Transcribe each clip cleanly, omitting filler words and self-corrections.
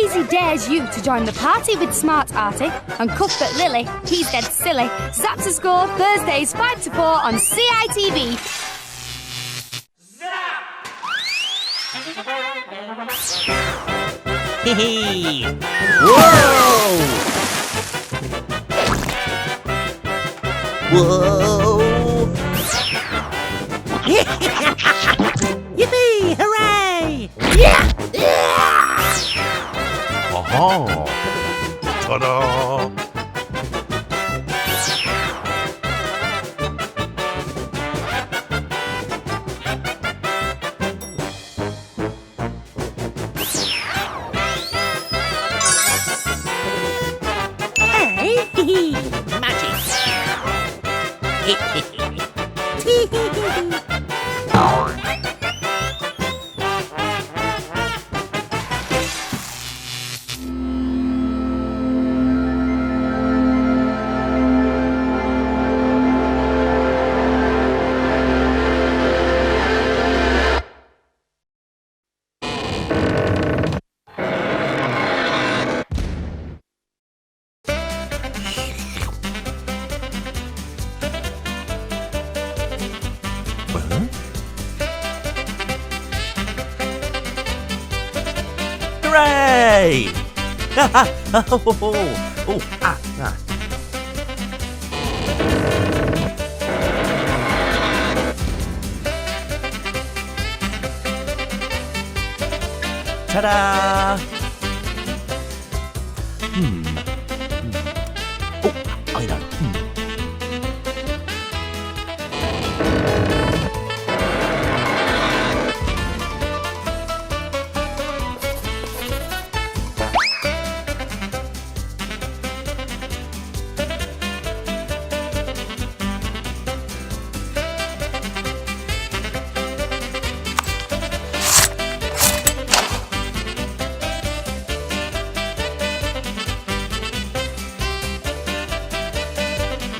Easy dares you to join the party with Smart Artie and Cuthbert Lily, he's dead silly. Zap to score Thursdays 5 to 4 on CITV. Hee. Whoa! Whoa! Yippee! Hooray! Yeah! Aha! Ta-da! Hooray! Ta-da! Oh, I know.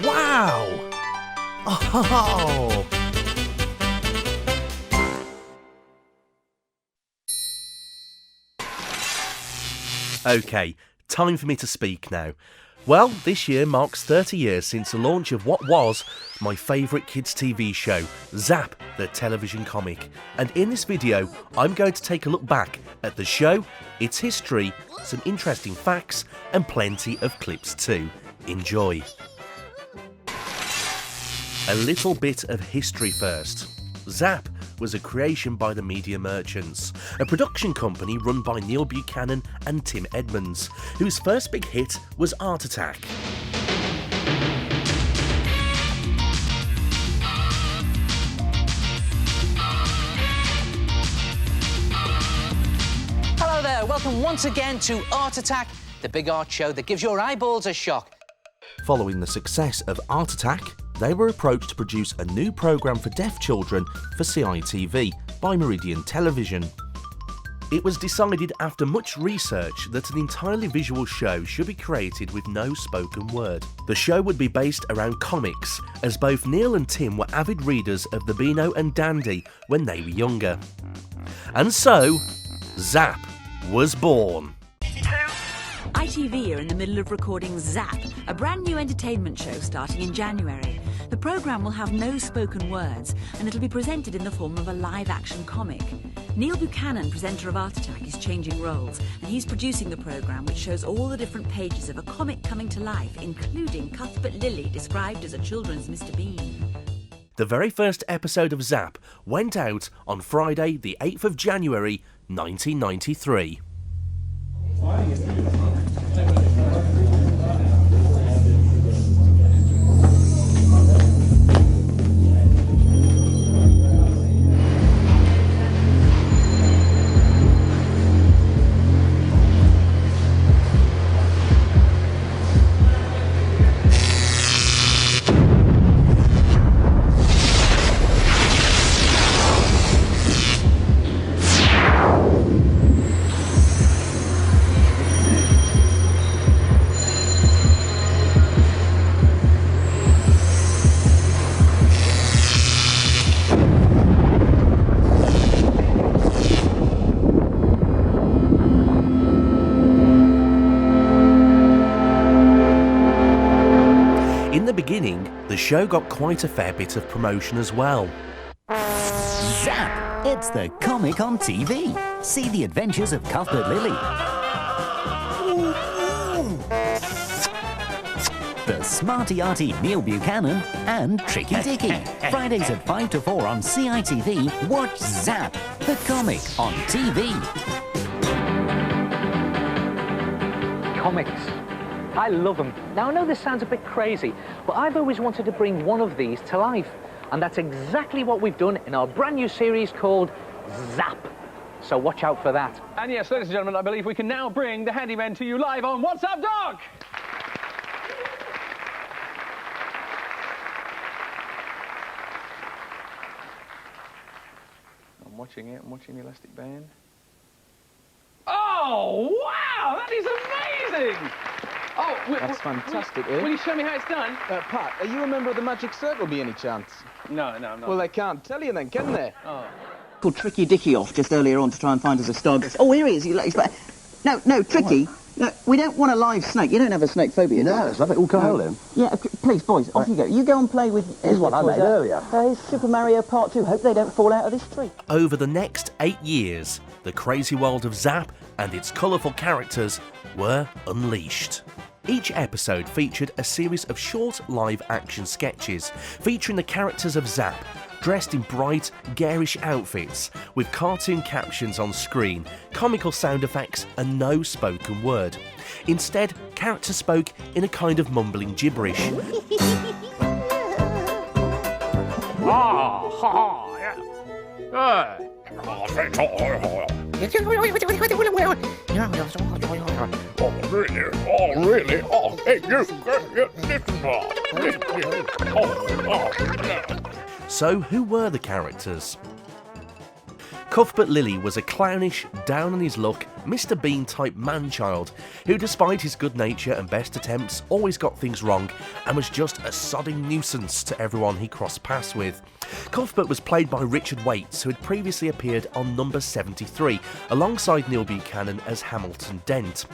Wow! Oh! Okay, time for me to speak now. Well, this year marks 30 years since the launch of what was my favourite kids' TV show, Zzzap, the television comic. And in this video, I'm going to take a look back at the show, its history, some interesting facts, and plenty of clips too. Enjoy. A little bit of history first. Zzzap was a creation by the Media Merchants, a production company run by Neil Buchanan and Tim Edmonds, whose first big hit was Art Attack. Hello there, welcome once again to Art Attack, the big art show that gives your eyeballs a shock. Following the success of Art Attack, they were approached to produce a new programme for deaf children for CITV by Meridian Television. It was decided after much research that an entirely visual show should be created with no spoken word. The show would be based around comics, as both Neil and Tim were avid readers of the Beano and Dandy when they were younger. And so, Zzzap was born. ITV are in the middle of recording Zzzap, a brand new entertainment show starting in January. The programme will have no spoken words and it'll be presented in the form of a live-action comic. Neil Buchanan, presenter of Art Attack, is changing roles and he's producing the programme, which shows all the different pages of a comic coming to life, including Cuthbert Lily, described as a children's Mr. Bean. The very first episode of Zzzap went out on Friday the 8th of January 1993. In the beginning, the show got quite a fair bit of promotion as well. Zap! It's the comic on TV. See the adventures of Cuthbert Lily, the smarty-arty Neil Buchanan, and Tricky Dicky. Fridays at 5 to 4 on CITV. Watch Zap, the comic on TV. Comics. I love them. Now, I know this sounds a bit crazy, but I've always wanted to bring one of these to life. And that's exactly what we've done in our brand new series called Zzzap. So watch out for that. And yes, ladies and gentlemen, I believe we can now bring the handyman to you live on What's Up, Doc? I'm watching it. I'm watching the elastic band. Oh, wow! That is amazing! Oh, That's fantastic, eh? Will you show me how it's done? Pat, are you a member of the Magic Circle by any chance? No, I'm not. Well, they can't tell you then, can they? Oh. Called Tricky Dicky off just earlier on to try and find us a stag. Oh, here he is. He's back. No, Tricky. No, we don't want a live snake. You don't have a snake phobia. No, it's nothing. Can I hold him? Yeah, please, boys, off you go. You go and play with... Here's one I made earlier. Here's Super Mario Part 2. Hope they don't fall out of this tree. Over the next 8 years, the crazy world of Zap and its colourful characters were unleashed. Each episode featured a series of short live action sketches featuring the characters of Zap, dressed in bright, garish outfits, with cartoon captions on screen, comical sound effects and no spoken word. Instead, characters spoke in a kind of mumbling gibberish. So, who were the characters? Cuthbert Lily was a clownish, down-on-his-luck, Mr. Bean-type man-child who, despite his good nature and best attempts, always got things wrong and was just a sodding nuisance to everyone he crossed paths with. Cuthbert was played by Richard Waits, who had previously appeared on number 73, alongside Neil Buchanan as Hamilton Dent.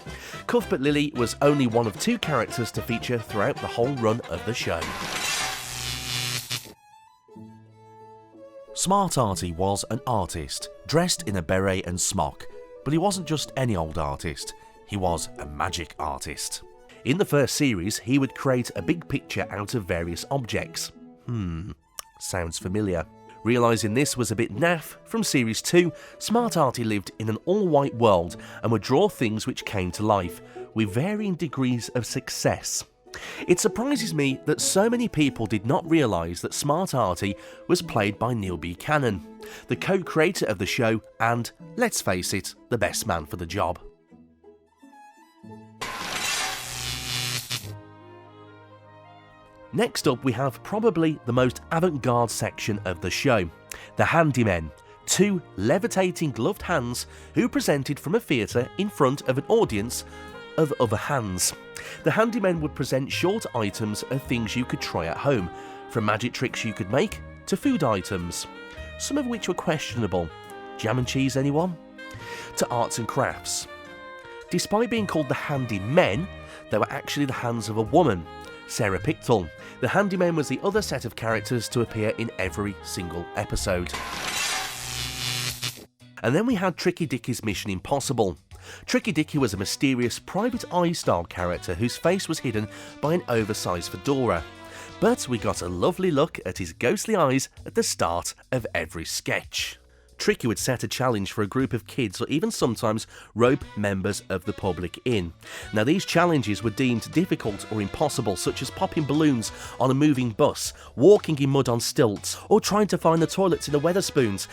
Cuthbert Lily was only one of 2 characters to feature throughout the whole run of the show. Smart Artie was an artist, dressed in a beret and smock, but he wasn't just any old artist, he was a magic artist. In the first series, he would create a big picture out of various objects. Sounds familiar. Realising this was a bit naff, from Series 2, Smart Artie lived in an all-white world and would draw things which came to life, with varying degrees of success. It surprises me that so many people did not realise that Smart Artie was played by Neil Buchanan, the co-creator of the show and, let's face it, the best man for the job. Next up, we have probably the most avant-garde section of the show, the Handymen, 2 levitating gloved hands who presented from a theatre in front of an audience of other hands. The Handymen would present short items of things you could try at home, from magic tricks you could make to food items, some of which were questionable. Jam and cheese, anyone? To arts and crafts. Despite being called the Handymen, they were actually the hands of a woman, Sarah Pictel. The Handymen was the other set of characters to appear in every single episode. And then we had Tricky Dicky's Mission Impossible. Tricky Dicky was a mysterious private eye-style character whose face was hidden by an oversized fedora. But we got a lovely look at his ghostly eyes at the start of every sketch. Tricky would set a challenge for a group of kids or even sometimes rope members of the public in. Now these challenges were deemed difficult or impossible, such as popping balloons on a moving bus, walking in mud on stilts, or trying to find the toilets in the Wetherspoons.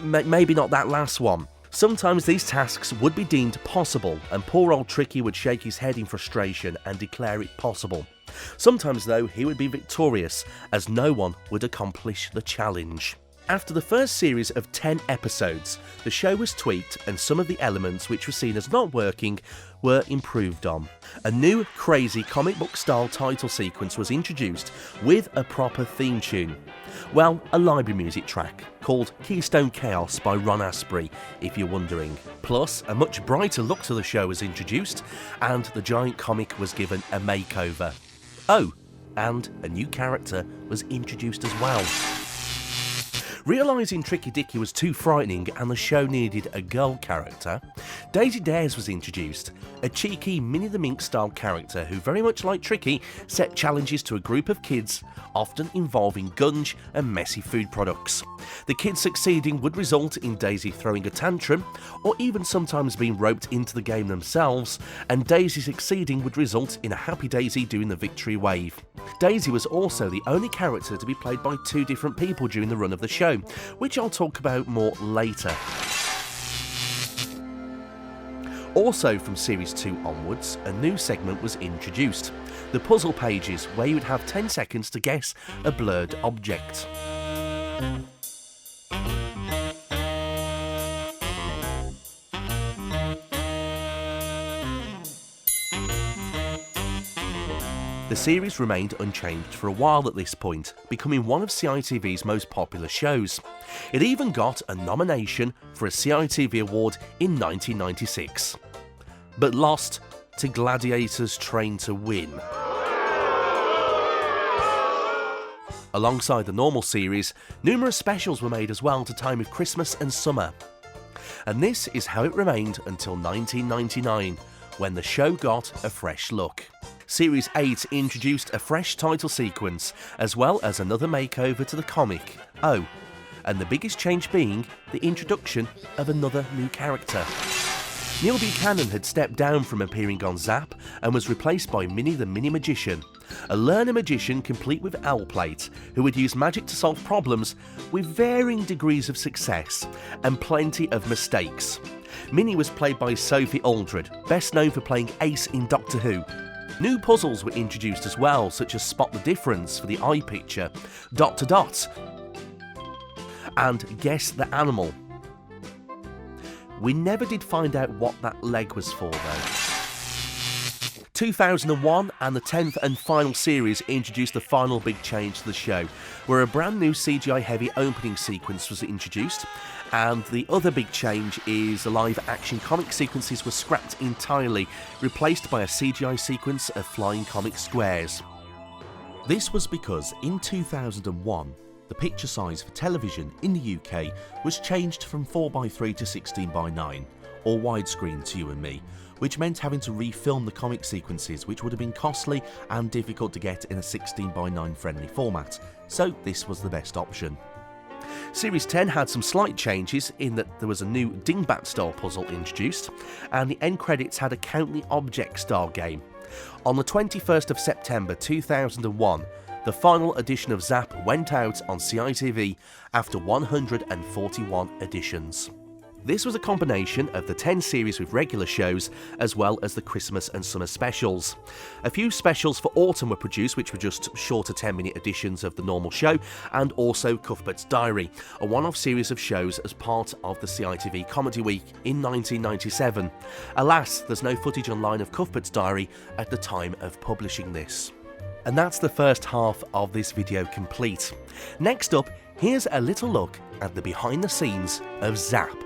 Maybe not that last one. Sometimes these tasks would be deemed possible, and poor old Tricky would shake his head in frustration and declare it possible. Sometimes, though, he would be victorious, as no one would accomplish the challenge. After the first series of 10 episodes, the show was tweaked and some of the elements which were seen as not working were improved on. A new, crazy comic book style title sequence was introduced with a proper theme tune. Well, a library music track called Keystone Chaos by Ron Asprey, if you're wondering. Plus, a much brighter look to the show was introduced and the giant comic was given a makeover. Oh, and a new character was introduced as well. Realising Tricky Dicky was too frightening and the show needed a girl character, Daisy Dares was introduced, a cheeky Minnie the Mink style character who, very much like Tricky, set challenges to a group of kids, often involving gunge and messy food products. The kids succeeding would result in Daisy throwing a tantrum, or even sometimes being roped into the game themselves, and Daisy succeeding would result in a happy Daisy doing the victory wave. Daisy was also the only character to be played by two different people during the run of the show, which I'll talk about more later. Also from Series 2 onwards, a new segment was introduced, the puzzle pages, where you would have 10 seconds to guess a blurred object. The series remained unchanged for a while at this point, becoming one of CITV's most popular shows. It even got a nomination for a CITV award in 1996, but lost to Gladiators Train to Win. Alongside the normal series, numerous specials were made as well to time with Christmas and summer. And this is how it remained until 1999, when the show got a fresh look. Series 8 introduced a fresh title sequence, as well as another makeover to the comic. Oh, and the biggest change being the introduction of another new character. Neil Buchanan had stepped down from appearing on Zzzap and was replaced by Minnie the Mini Magician, a learner magician complete with owl plate, who would use magic to solve problems with varying degrees of success and plenty of mistakes. Minnie was played by Sophie Aldred, best known for playing Ace in Doctor Who. New puzzles were introduced as well, such as Spot the Difference for the eye picture, Dot to Dot, and Guess the Animal. We never did find out what that leg was for though. 2001 and the 10th and final series introduced the final big change to the show, where a brand new CGI heavy opening sequence was introduced, and the other big change is the live action comic sequences were scrapped entirely, replaced by a CGI sequence of flying comic squares. This was because in 2001, the picture size for television in the UK was changed from 4:3 to 16:9, or widescreen to you and me, which meant having to refilm the comic sequences, which would have been costly and difficult to get in a 16:9 friendly format, so this was the best option. Series 10 had some slight changes in that there was a new dingbat style puzzle introduced, and the end credits had a count the object style game. On the 21st of September 2001, the final edition of Zzzap went out on CITV after 141 editions. This was a combination of the 10 series with regular shows, as well as the Christmas and summer specials. A few specials for autumn were produced, which were just shorter 10-minute editions of the normal show, and also Cuthbert's Diary, a one-off series of shows as part of the CITV Comedy Week in 1997. Alas, there's no footage online of Cuthbert's Diary at the time of publishing this. And that's the first half of this video complete. Next up, here's a little look at the behind the scenes of Zzzap.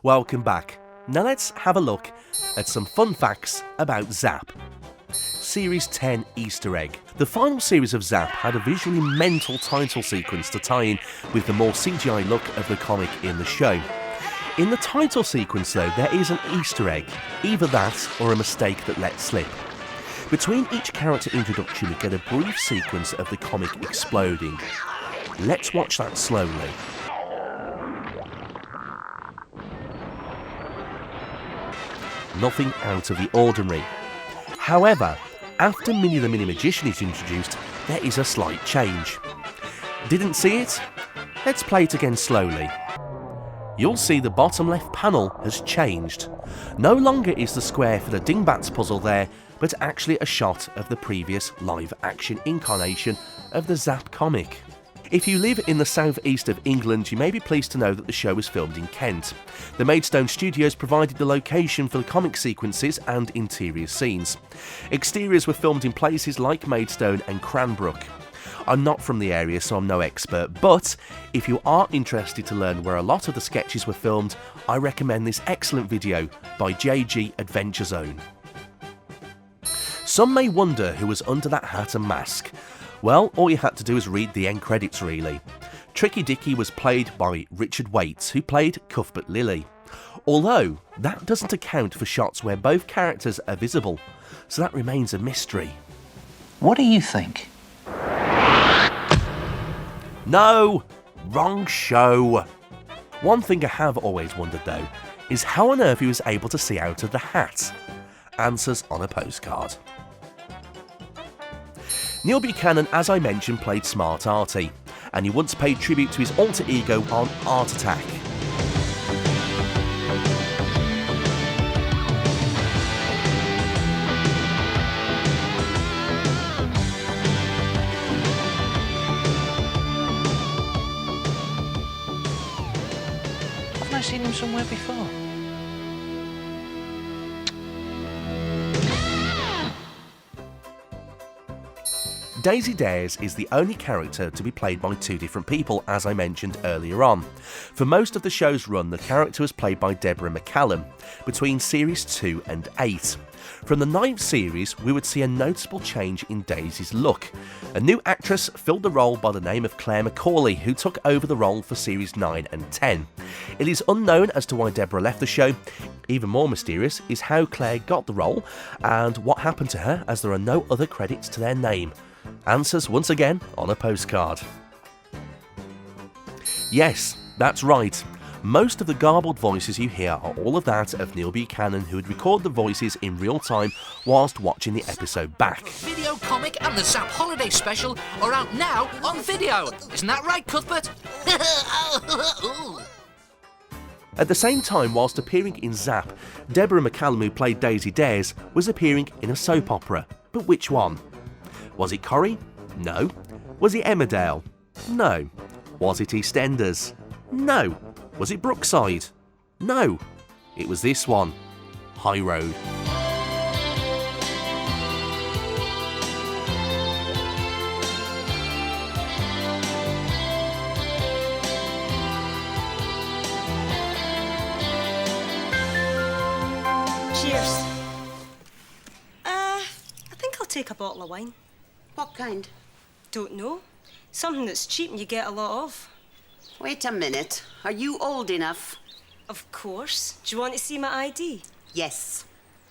Welcome back. Now let's have a look at some fun facts about Zzzap. Series 10 Easter egg. The final series of Zzzap had a visually mental title sequence to tie in with the more CGI look of the comic in the show. In the title sequence though, there is an Easter egg, either that or a mistake that let slip. Between each character introduction we get a brief sequence of the comic exploding. Let's watch that slowly. Nothing out of the ordinary. However, after Minnie the Mini Magician is introduced, there is a slight change. Didn't see it? Let's play it again slowly. You'll see the bottom left panel has changed. No longer is the square for the Dingbats puzzle there, but actually a shot of the previous live-action incarnation of the Zzzap comic. If you live in the southeast of England, you may be pleased to know that the show was filmed in Kent. The Maidstone Studios provided the location for the comic sequences and interior scenes. Exteriors were filmed in places like Maidstone and Cranbrook. I'm not from the area, so I'm no expert, but if you are interested to learn where a lot of the sketches were filmed, I recommend this excellent video by JG Adventure Zone. Some may wonder who was under that hat and mask. Well, all you had to do is read the end credits really. Tricky Dicky was played by Richard Waits, who played Cuthbert Lily. Although, that doesn't account for shots where both characters are visible, so that remains a mystery. What do you think? No! Wrong show! One thing I have always wondered though, is how on earth he was able to see out of the hat. Answers on a postcard. Neil Buchanan, as I mentioned, played Smart Artie, and he once paid tribute to his alter ego on Art Attack. Haven't I seen him somewhere before? Daisy Dares is the only character to be played by two different people, as I mentioned earlier on. For most of the show's run, the character was played by Deborah McCallum, between series 2 and 8. From the 9th series, we would see a noticeable change in Daisy's look. A new actress filled the role by the name of Claire McCauley, who took over the role for series 9 and 10. It is unknown as to why Deborah left the show. Even more mysterious is how Claire got the role and what happened to her, as there are no other credits to their name. Answers once again on a postcard. Yes, that's right. Most of the garbled voices you hear are all of that of Neil Buchanan, who would record the voices in real time whilst watching the episode back. Video comic and the Zzzap holiday special are out now on video. Isn't that right, Cuthbert? At the same time, whilst appearing in Zzzap, Deborah McCallum, who played Daisy Dares, was appearing in a soap opera. But which one? Was it Corrie? No. Was it Emmerdale? No. Was it EastEnders? No. Was it Brookside? No. It was this one. High Road. Cheers. I think I'll take a bottle of wine. What kind? Don't know. Something that's cheap and you get a lot of. Wait a minute. Are you old enough? Of course. Do you want to see my ID? Yes.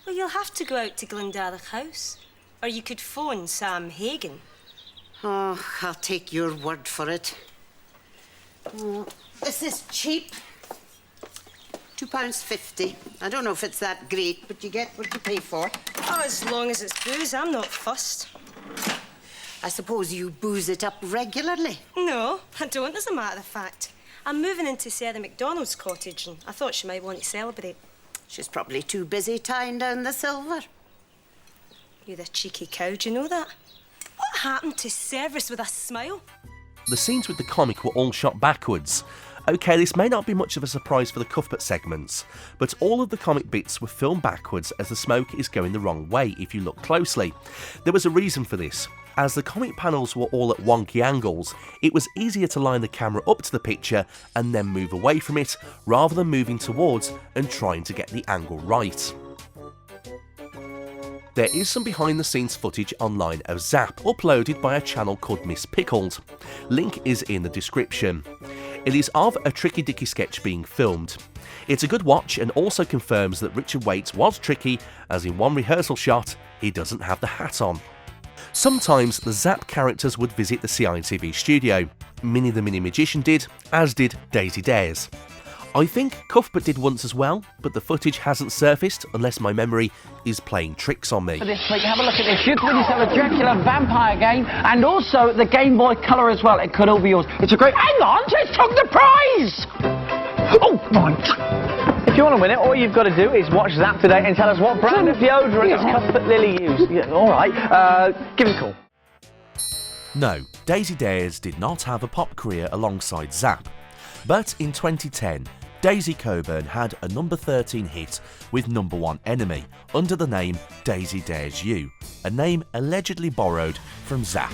Well, you'll have to go out to Glendalach House. Or you could phone Sam Hagan. Oh, I'll take your word for it. Oh, this is cheap. £2.50. I don't know if it's that great, but you get what you pay for. Oh, as long as it's booze, I'm not fussed. I suppose you booze it up regularly? No, I don't, as a matter of fact. I'm moving into Sarah McDonald's cottage, and I thought she might want to celebrate. She's probably too busy tying down the silver. You're a cheeky cow, do you know that? What happened to Service with a Smile? The scenes with the comic were all shot backwards. OK, this may not be much of a surprise for the Cuthbert segments, but all of the comic bits were filmed backwards as the smoke is going the wrong way if you look closely. There was a reason for this. As the comic panels were all at wonky angles, it was easier to line the camera up to the picture and then move away from it, rather than moving towards and trying to get the angle right. There is some behind the scenes footage online of Zzzap, uploaded by a channel called Miss Pickled. Link is in the description. It is of a Tricky Dicky sketch being filmed. It's a good watch and also confirms that Richard Waits was tricky, as in one rehearsal shot, he doesn't have the hat on. Sometimes the Zzzap characters would visit the CITV studio. Minnie the Mini Magician did, as did Daisy Dares. I think Cuthbert did once as well, but the footage hasn't surfaced unless my memory is playing tricks on me. For this week, have a look at this. You can sell a Dracula vampire game and also the Game Boy Color as well. It could all be yours. It's a great... Hang on, just took the prize! Oh, right. If you want to win it, all you've got to do is watch Zzzap today and tell us what brand of deodorant has Cuthbert Lily used. Yeah, all right, give us a call. No, Daisy Dares did not have a pop career alongside Zzzap. But in 2010, Daisy Coburn had a number 13 hit with Number 1 Enemy under the name Daisy Dares You, a name allegedly borrowed from Zzzap.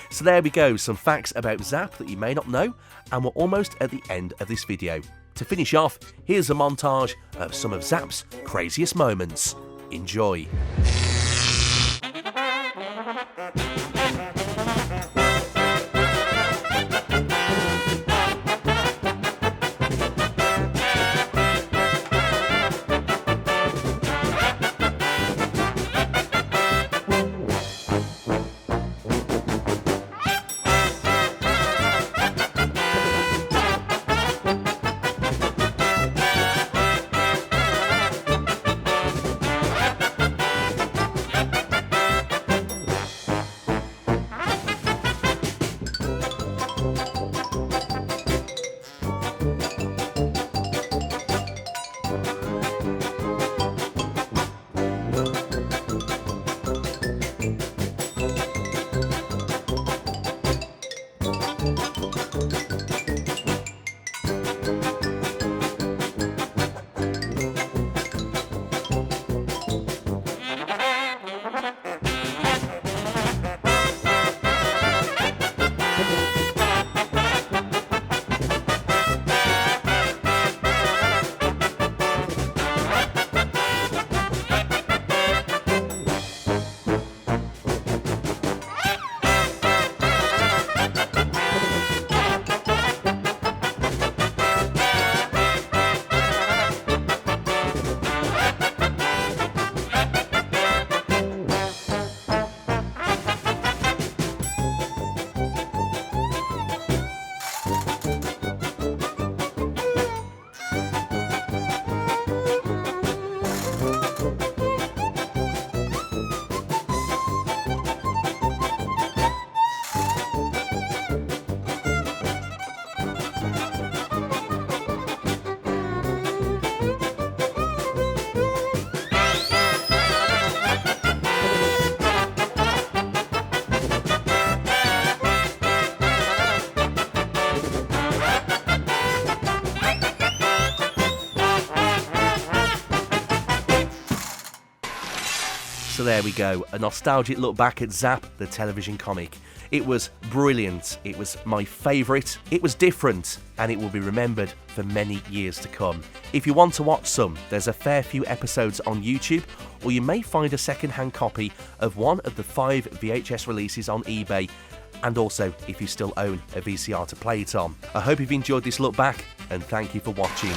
So there we go, some facts about Zzzap that you may not know, and we're almost at the end of this video. To finish off, here's a montage of some of Zzapp's craziest moments. Enjoy. So there we go, a nostalgic look back at Zzzap, the television comic. It was brilliant, it was my favourite, it was different, and it will be remembered for many years to come. If you want to watch some, there's a fair few episodes on YouTube, or you may find a second-hand copy of one of the 5 VHS releases on eBay, and also if you still own a VCR to play it on. I hope you've enjoyed this look back, and thank you for watching.